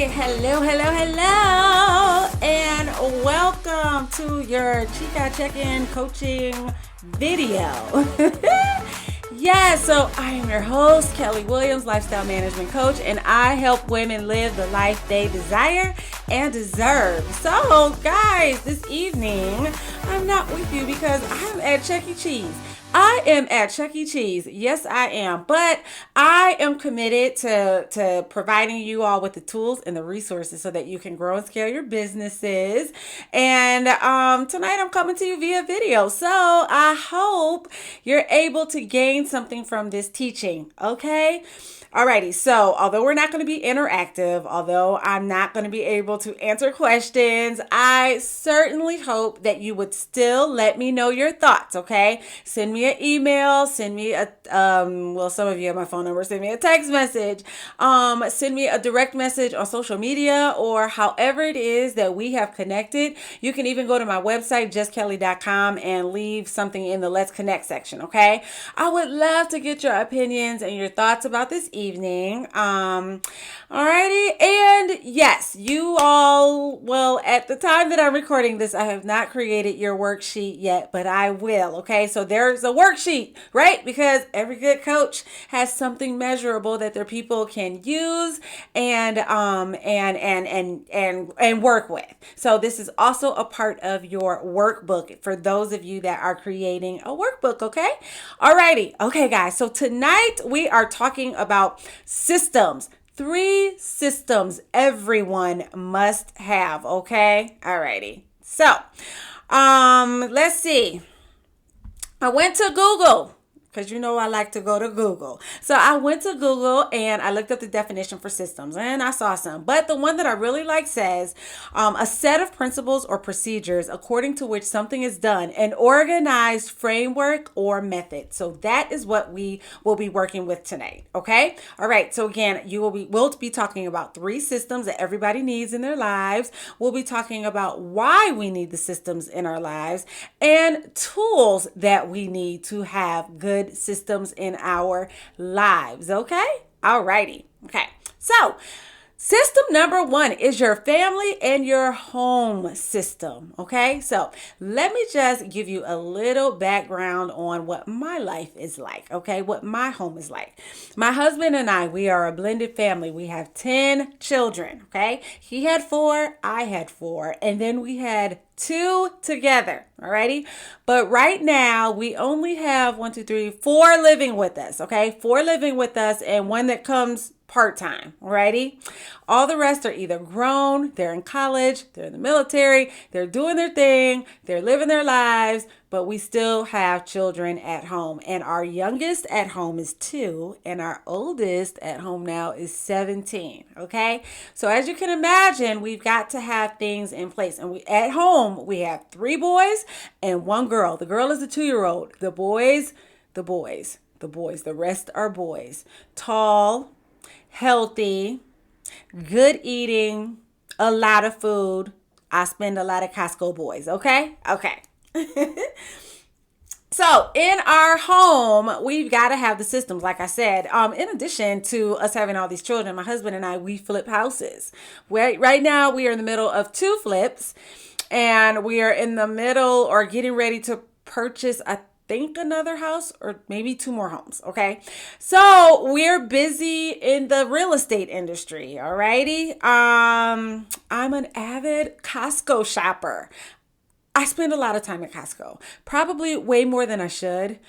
Hello, and welcome to your Chica Check-In coaching video. So I am your host, Kelly Williams, lifestyle management coach, and I help women live the life they desire and deserve. So, guys, this evening, I'm not with you because I'm at Chuck E. Cheese. I am at Chuck E. Cheese. Yes, I am. But I am committed to providing you all with the tools and the resources so that you can grow and scale your businesses. And tonight I'm coming to you via video. So I hope you're able to gain something from this teaching. Okay? Alrighty, so although we're not going to be interactive, although I'm not going to be able to answer questions, I certainly hope that you would still let me know your thoughts, okay? Send me an email, send me a, some of you have my phone number, send me a text message, send me a direct message on social media, or however it is that we have connected. You can even go to my website, justkelly.com, and leave something in the Let's Connect section, okay? I would love to get your opinions and your thoughts about this evening. Alrighty, and yes, you all, well, at the time that I'm recording this, I have not created your worksheet yet, but I will. Okay, so there's a worksheet, right? Because every good coach has something measurable that their people can use and work with. So this is also a part of your workbook for those of you that are creating a workbook. Okay, alrighty, okay, guys. So tonight we are talking about systems. 3 systems everyone must have, okay? Alrighty. So, let's see. I went to Google, because you know I like to go to Google. So I went to Google and I looked up the definition for systems and I saw some. But the one that I really like says, a set of principles or procedures according to which something is done, an organized framework or method. So that is what we will be working with tonight. Okay. All right. So again, we'll be talking about 3 systems that everybody needs in their lives. We'll be talking about why we need the systems in our lives and tools that we need to have good systems in our lives. Okay? Alrighty. Okay. So, system number 1 is your family and your home system. Okay? So, let me just give you a little background on what my life is like. Okay? What my home is like. My husband and I, we are a blended family. We have 10 children. Okay? He had 4, I had 4, and then we had 2 together. Alrighty. But right now we only have 4 living with us. Okay. 4 living with us and 1 that comes part-time. Alrighty. All the rest are either grown, they're in college, they're in the military, they're doing their thing, they're living their lives, but we still have children at home. And our youngest at home is 2, and our oldest at home now is 17. Okay. So as you can imagine, we've got to have things in place. And at home, we have 3 boys and 1 girl. The girl is a 2-year-old. The rest are boys. Tall, healthy, good eating, a lot of food. I spend a lot of Costco boys. Okay. So in our home, we've got to have the systems, like I said. In addition to us having all these children, my husband and I, we flip houses. Right now, we are in the middle of 2 flips, and we are in the middle or getting ready to purchase, I think, another house or maybe 2 more homes. Okay. So we're busy in the real estate industry. Alrighty. I'm an avid Costco shopper. I spend a lot of time at Costco, probably way more than I should.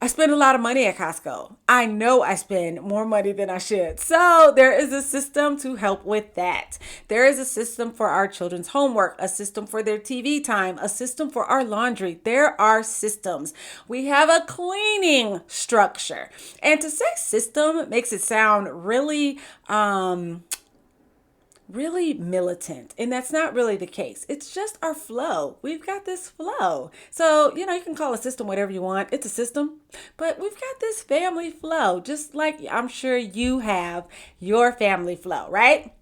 I spend a lot of money at Costco. I know I spend more money than I should. So there is a system to help with that. There is a system for our children's homework, a system for their TV time, a system for our laundry. There are systems. We have a cleaning structure. And to say system makes it sound really militant, and that's not really the case. It's just our flow. We've got this flow. So, you can call a system whatever you want. It's a system, but we've got this family flow, just like I'm sure you have your family flow, right?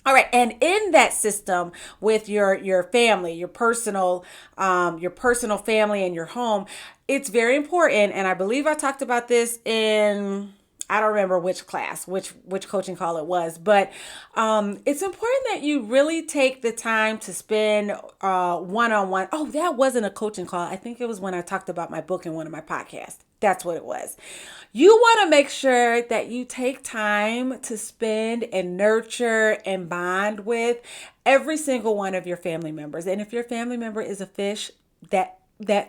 All right. And in that system with your family, your personal family and your home, it's very important. And I believe I talked about this in I don't remember which class, which coaching call it was, but it's important that you really take the time to spend one-on-one. Oh, that wasn't a coaching call. I think it was when I talked about my book in one of my podcasts. That's what it was. You want to make sure that you take time to spend and nurture and bond with every single one of your family members. And if your family member is a fish, that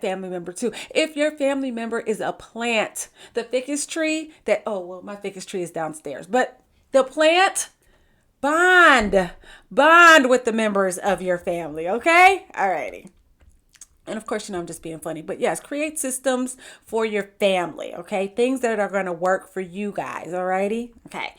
family member too. If your family member is a plant, the ficus tree my ficus tree is downstairs, but the plant, bond with the members of your family. Okay. Alrighty. And of course, I'm just being funny, but yes, create systems for your family. Okay. Things that are going to work for you guys. Alrighty. Okay.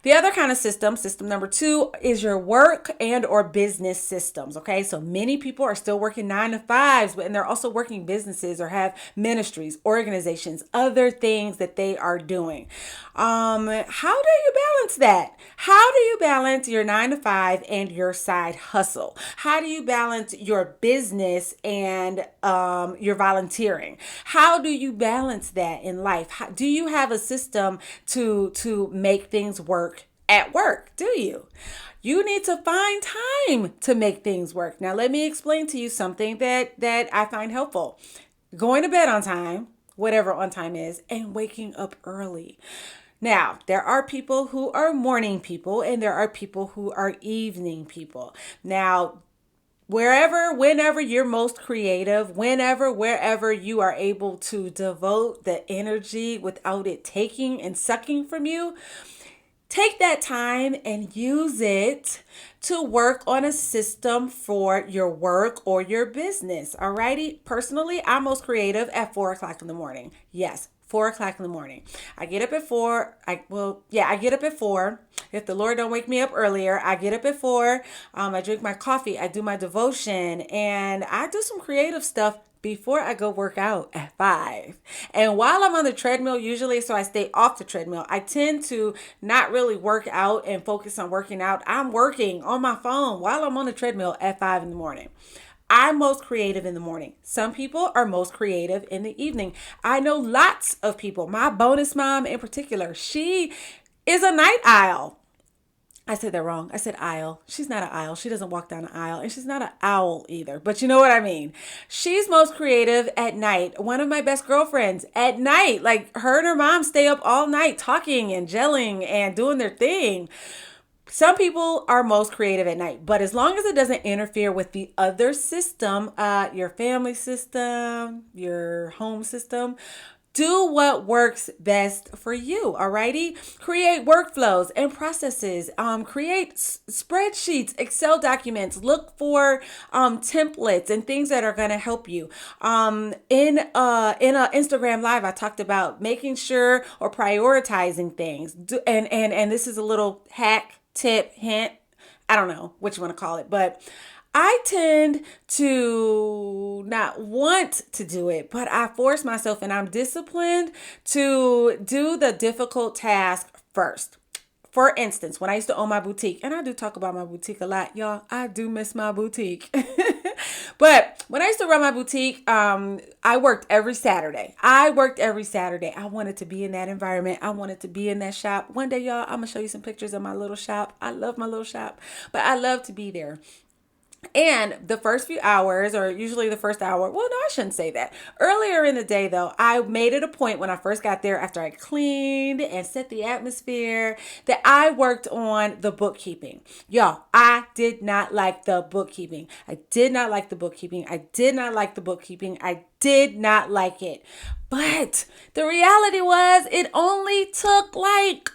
The other kind of system number 2, is your work and or business systems. Okay. So many people are still working 9-to-5s, but and they're also working businesses or have ministries, organizations, other things that they are doing. How do you balance that? How do you balance your 9-to-5 and your side hustle? How do you balance your business and your volunteering? How do you balance that in life? Do you have a system to make things work at work? Do you? You need to find time to make things work. Now, let me explain to you something that I find helpful. Going to bed on time, whatever on time is, and waking up early. Now, there are people who are morning people and there are people who are evening people. Now, whenever you're most creative, wherever you are able to devote the energy without it taking and sucking from you, take that time and use it to work on a system for your work or your business. Alrighty. Personally, I'm most creative at 4:00 in the morning. Yes. 4:00 in the morning. I get up at 4. I get up at 4. If the Lord don't wake me up earlier, I get up at 4. I drink my coffee. I do my devotion, and I do some creative stuff before I go work out at 5. And while I'm on the treadmill, usually, so I stay off the treadmill, I tend to not really work out and focus on working out. I'm working on my phone while I'm on the treadmill at 5 in the morning. I'm most creative in the morning. Some people are most creative in the evening. I know lots of people. My bonus mom in particular, she is a night owl. I said that wrong. I said aisle. She's not an aisle. She doesn't walk down an aisle, and she's not an owl either. But you know what I mean. She's most creative at night. One of my best girlfriends at night, like her and her mom stay up all night talking and gelling and doing their thing. Some people are most creative at night, but as long as it doesn't interfere with the other system, your family system, your home system, do what works best for you. Alrighty. Create workflows and processes. Create spreadsheets, Excel documents. Look for templates and things that are going to help you. In a Instagram live, I talked about making sure or prioritizing things. And this is a little hack, tip, hint. I don't know what you want to call it, but I tend to not want to do it, but I force myself and I'm disciplined to do the difficult task first. For instance, when I used to own my boutique, and I do talk about my boutique a lot, y'all, I do miss my boutique. But when I used to run my boutique, I worked every Saturday. I wanted to be in that environment. I wanted to be in that shop. One day, y'all, I'm going to show you some pictures of my little shop. I love my little shop, but I love to be there. And the first few hours, or usually the first hour, well, no, I shouldn't say that. Earlier in the day, though, I made it a point when I first got there, after I cleaned and set the atmosphere, that I worked on the bookkeeping. Y'all, I did not like the bookkeeping. I did not like the bookkeeping. I did not like it. But the reality was, it only took like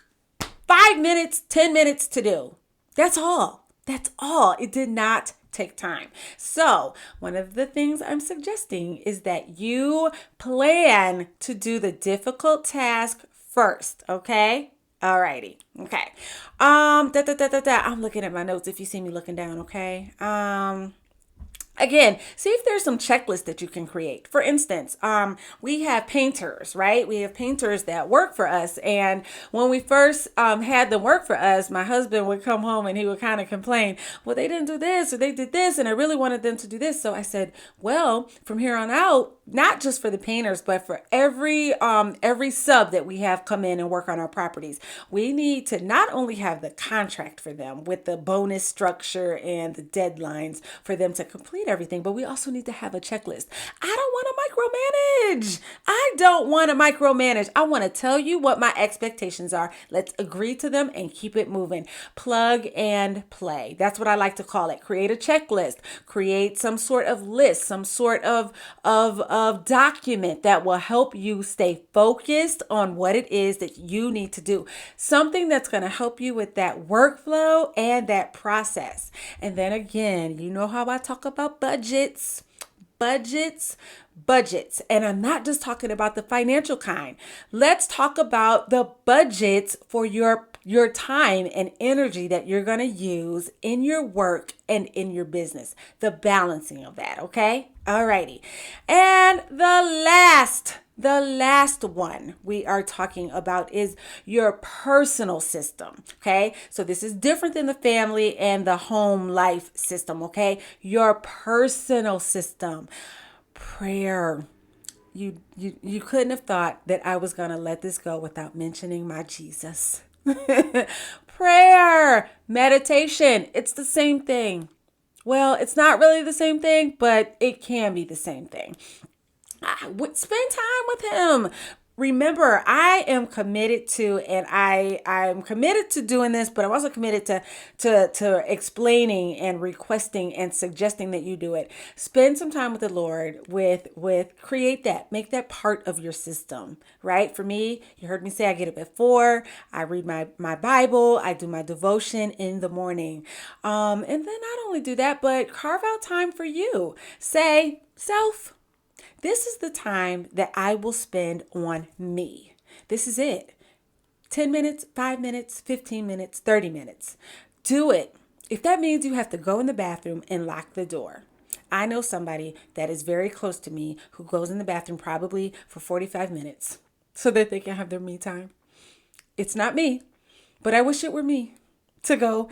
5 minutes, 10 minutes to do. That's all. It did not take time. So one of the things I'm suggesting is that you plan to do the difficult task first. Okay. Alrighty. Okay. I'm looking at my notes if you see me looking down. Okay. Again, see if there's some checklists that you can create. For instance, we have painters, right? We have painters that work for us. And when we first had them work for us, my husband would come home and he would kind of complain, well, they didn't do this or they did this, and I really wanted them to do this. So I said, well, from here on out, not just for the painters, but for every sub that we have come in and work on our properties. We need to not only have the contract for them with the bonus structure and the deadlines for them to complete everything, but we also need to have a checklist. I don't want to micromanage. I don't want to micromanage. I want to tell you what my expectations are. Let's agree to them and keep it moving. Plug and play. That's what I like to call it. Create a checklist. Create some sort of list, some sort of document that will help you stay focused on what it is that you need to do. Something that's going to help you with that workflow and that process. And then again, you know how I talk about budgets. And I'm not just talking about the financial kind. Let's talk about the budgets for your time and energy that you're going to use in your work and in your business. The balancing of that, okay? Alrighty. And the last one we are talking about is your personal system, okay? So this is different than the family and the home life system, okay? Your personal system. Prayer. You couldn't have thought that I was going to let this go without mentioning my Jesus. Prayer, meditation, it's the same thing. Well, it's not really the same thing, but it can be the same thing. Spend time with him. Remember, I am committed to, and I'm committed to doing this, but I'm also committed to explaining and requesting and suggesting that you do it. Spend some time with the Lord with create that, make that part of your system, right? For me, you heard me say I get up at 4, I read my Bible, I do my devotion in the morning. And then not only do that, but carve out time for you. Say, self, this is the time that I will spend on me. This is it. 10 minutes, 5 minutes, 15 minutes, 30 minutes. Do it. If that means you have to go in the bathroom and lock the door. I know somebody that is very close to me who goes in the bathroom probably for 45 minutes so that they can have their me time. It's not me, but I wish it were me to go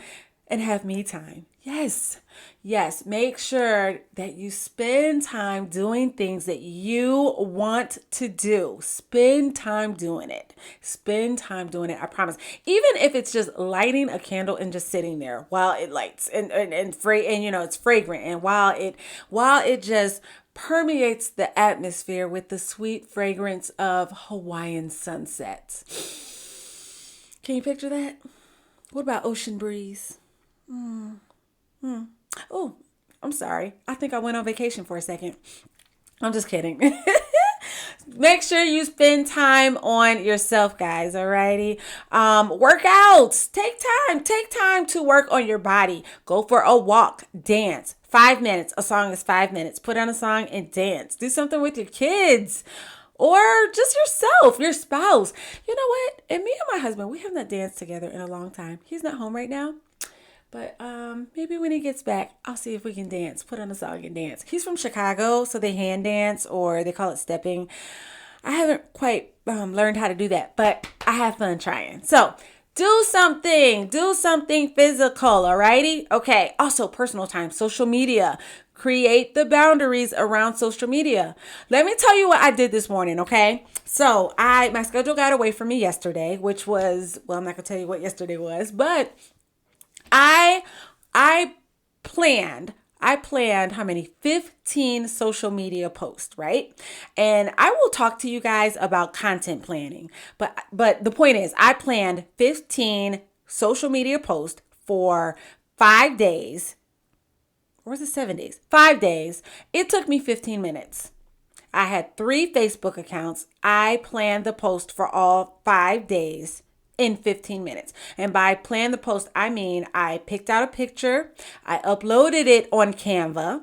and have me time. Yes. Make sure that you spend time doing things that you want to do. Spend time doing it. I promise. Even if it's just lighting a candle and just sitting there while it lights and you know, it's fragrant, and while it just permeates the atmosphere with the sweet fragrance of Hawaiian sunsets. Can you picture that? What about ocean breeze? Oh, I'm sorry. I think I went on vacation for a second. I'm just kidding. Make sure you spend time on yourself, guys. Alrighty. Workouts. Take time to work on your body. Go for a walk. Dance. 5 minutes. A song is 5 minutes. Put on a song and dance. Do something with your kids. Or just yourself, your spouse. You know what? And me and my husband, we have not danced together in a long time. He's not home right now. But maybe when he gets back, I'll see if we can dance. Put on a song and dance. He's from Chicago, so they hand dance, or they call it stepping. I haven't quite learned how to do that, but I have fun trying. So do something physical, alrighty? Okay, also personal time, social media. Create the boundaries around social media. Let me tell you what I did this morning, okay? So my schedule got away from me yesterday, which was, well, I'm not gonna tell you what yesterday was, but I planned how many? 15 social media posts, right? And I will talk to you guys about content planning. But the point is, I planned 15 social media posts for 5 days. Or was it 7 days? 5 days. It took me 15 minutes. I had 3 Facebook accounts. I planned the post for all 5 days in 15 minutes. And by plan the post, I mean I picked out a picture, I uploaded it on Canva,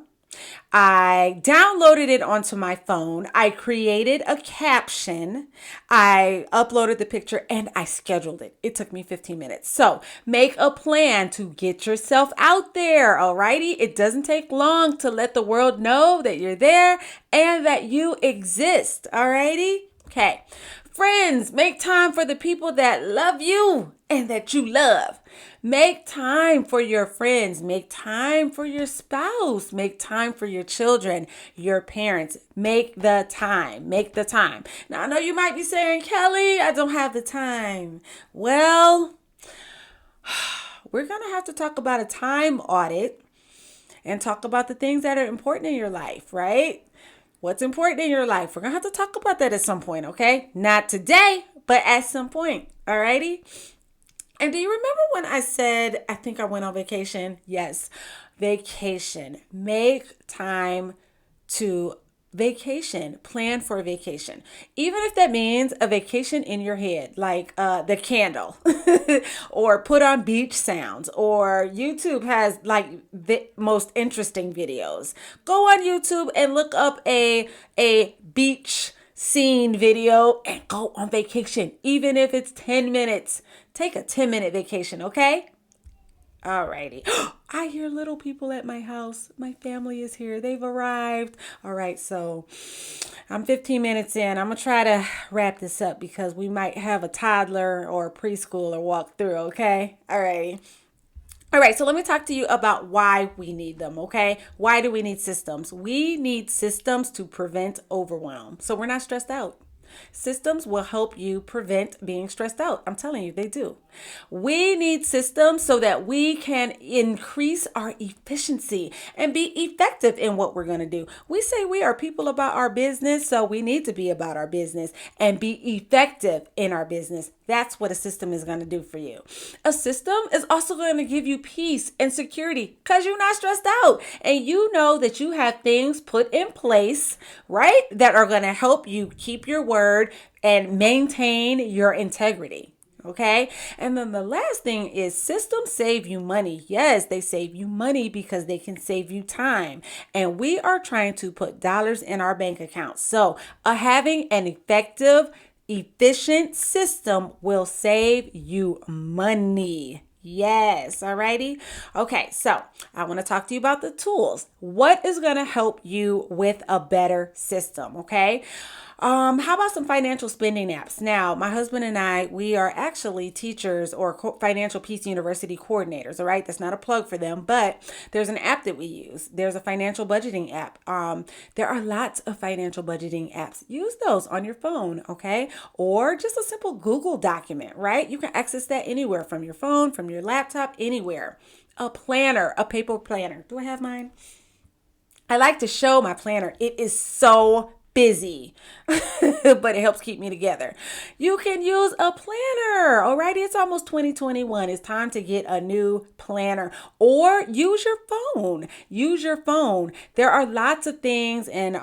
I downloaded it onto my phone, I created a caption, I uploaded the picture, and I scheduled it. It took me 15 minutes. So make a plan to get yourself out there, alrighty? It doesn't take long to let the world know that you're there and that you exist, alrighty? Okay. Friends, make time for the people that love you and that you love. Make time for your friends. Make time for your spouse. Make time for your children, your parents. Make the time. Make the time. Now, I know you might be saying, Kelly, I don't have the time. Well, we're going to have to talk about a time audit and talk about the things that are important in your life, right? What's important in your life? We're going to have to talk about that at some point, okay? Not today, but at some point, alrighty? And do you remember when I said, I think I went on vacation? Yes, vacation. Make time to vacation. Plan for a vacation. Even if that means a vacation in your head, like the candle, or put on beach sounds, or YouTube has like the most interesting videos. Go on YouTube and look up a beach scene video and go on vacation. Even if it's 10 minutes, take a 10-minute vacation, okay? Alrighty. I hear little people at my house. My family is here. They've arrived. All right, so I'm 15 minutes in. I'm going to try to wrap this up because we might have a toddler or a preschooler walk through, okay? Alrighty. All right, so let me talk to you about why we need them, okay? Why do we need systems? We need systems to prevent overwhelm, so we're not stressed out. Systems will help you prevent being stressed out. I'm telling you, they do. We need systems so that we can increase our efficiency and be effective in what we're going to do. We say we are people about our business, so we need to be about our business and be effective in our business. That's what a system is going to do for you. A system is also going to give you peace and security because you're not stressed out and you know that you have things put in place, right, that are going to help you keep your word and maintain your integrity. Okay. And then the last thing is systems save you money. Yes, they save you money because they can save you time. And we are trying to put dollars in our bank account. So having an effective, efficient system will save you money. Yes. Alrighty. Okay. So I want to talk to you about the tools. What is going to help you with a better system? Okay. How about some financial spending apps? Now, my husband and I, we are actually teachers or Financial Peace University coordinators. All right. That's not a plug for them, but there's an app that we use. There's a financial budgeting app. There are lots of financial budgeting apps. Use those on your phone. Okay. Or just a simple Google document, right? You can access that anywhere from your phone, from your laptop, anywhere. A planner, a paper planner. Do I have mine? I like to show my planner. It is so busy, but it helps keep me together. You can use a planner. Alrighty, it's almost 2021. It's time to get a new planner or use your phone. Use your phone. There are lots of things, and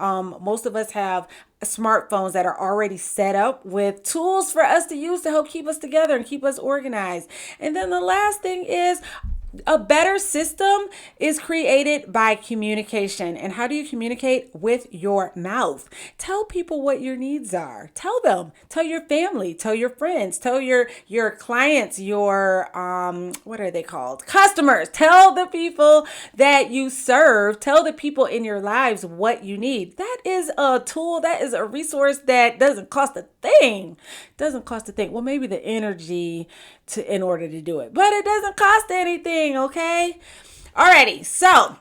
most of us have smartphones that are already set up with tools for us to use to help keep us together and keep us organized. And then the last thing is a better system is created by communication. And how do you communicate? With your mouth. Tell people what your needs are. Tell them. Tell your family. Tell your friends. Tell your clients, your, what are they called? Customers. Tell the people that you serve. Tell the people in your lives what you need. That is a tool. That is a resource that doesn't cost a thing. Doesn't cost a thing. Well, maybe the energy in order to do it, but it doesn't cost anything. Okay. Alrighty. So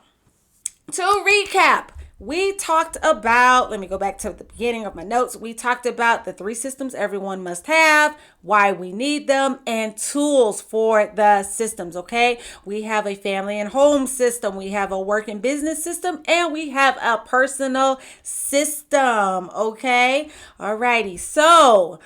to recap, we talked about, let me go back to the beginning of my notes. We talked about the 3 systems everyone must have, why we need them, and tools for the systems. Okay. We have a family and home system. We have a work and business system, and we have a personal system. Okay. Alrighty. So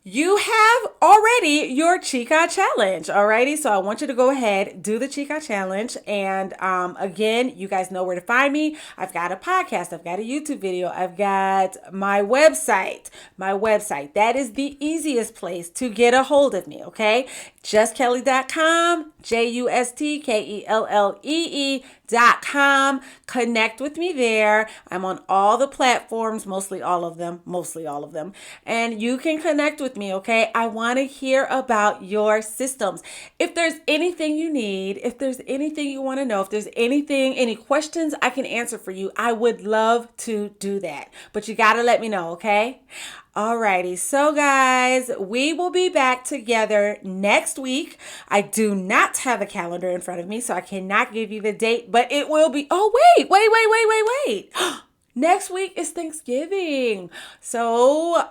you have already your Chica Challenge. Alrighty. So I want you to go ahead, do the Chica Challenge. And again, you guys know where to find me. I've got a podcast. I've got a YouTube video. I've got my website. That is the easiest place to get a hold of me. Okay. JustKelly.com, JustKellee.com. Connect with me there. I'm on all the platforms, mostly all of them. And you can connect with me, okay? I want to hear about your systems. If there's anything you need, if there's anything you want to know, if there's any questions I can answer for you, I would love to do that. But you got to let me know, okay? Alrighty, so guys, we will be back together next week. I do not have a calendar in front of me, so I cannot give you the date, but it will be. Oh, wait. Next week is Thanksgiving. So,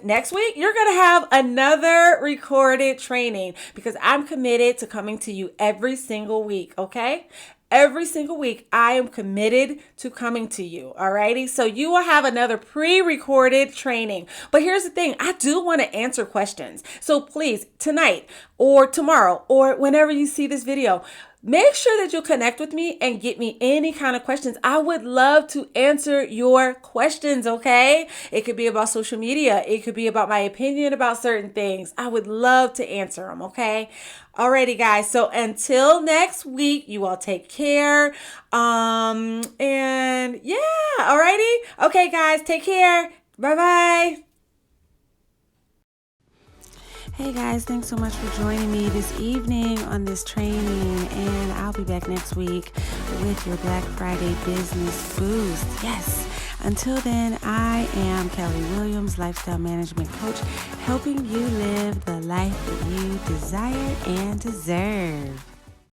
next week you're going to have another recorded training because I'm committed to coming to you every single week, okay? Every single week, I am committed to coming to you. Alrighty. So you will have another pre-recorded training. But here's the thing. I do want to answer questions. So please, tonight or tomorrow or whenever you see this video, make sure that you'll connect with me and get me any kind of questions. I would love to answer your questions, okay? It could be about social media. It could be about my opinion about certain things. I would love to answer them, okay? Alrighty, guys. So until next week, you all take care. And yeah, alrighty. Okay, guys, take care. Bye-bye. Hey guys, thanks so much for joining me this evening on this training, and I'll be back next week with your Black Friday business boost. Yes. Until then, I am Kelly Williams, lifestyle management coach, helping you live the life that you desire and deserve.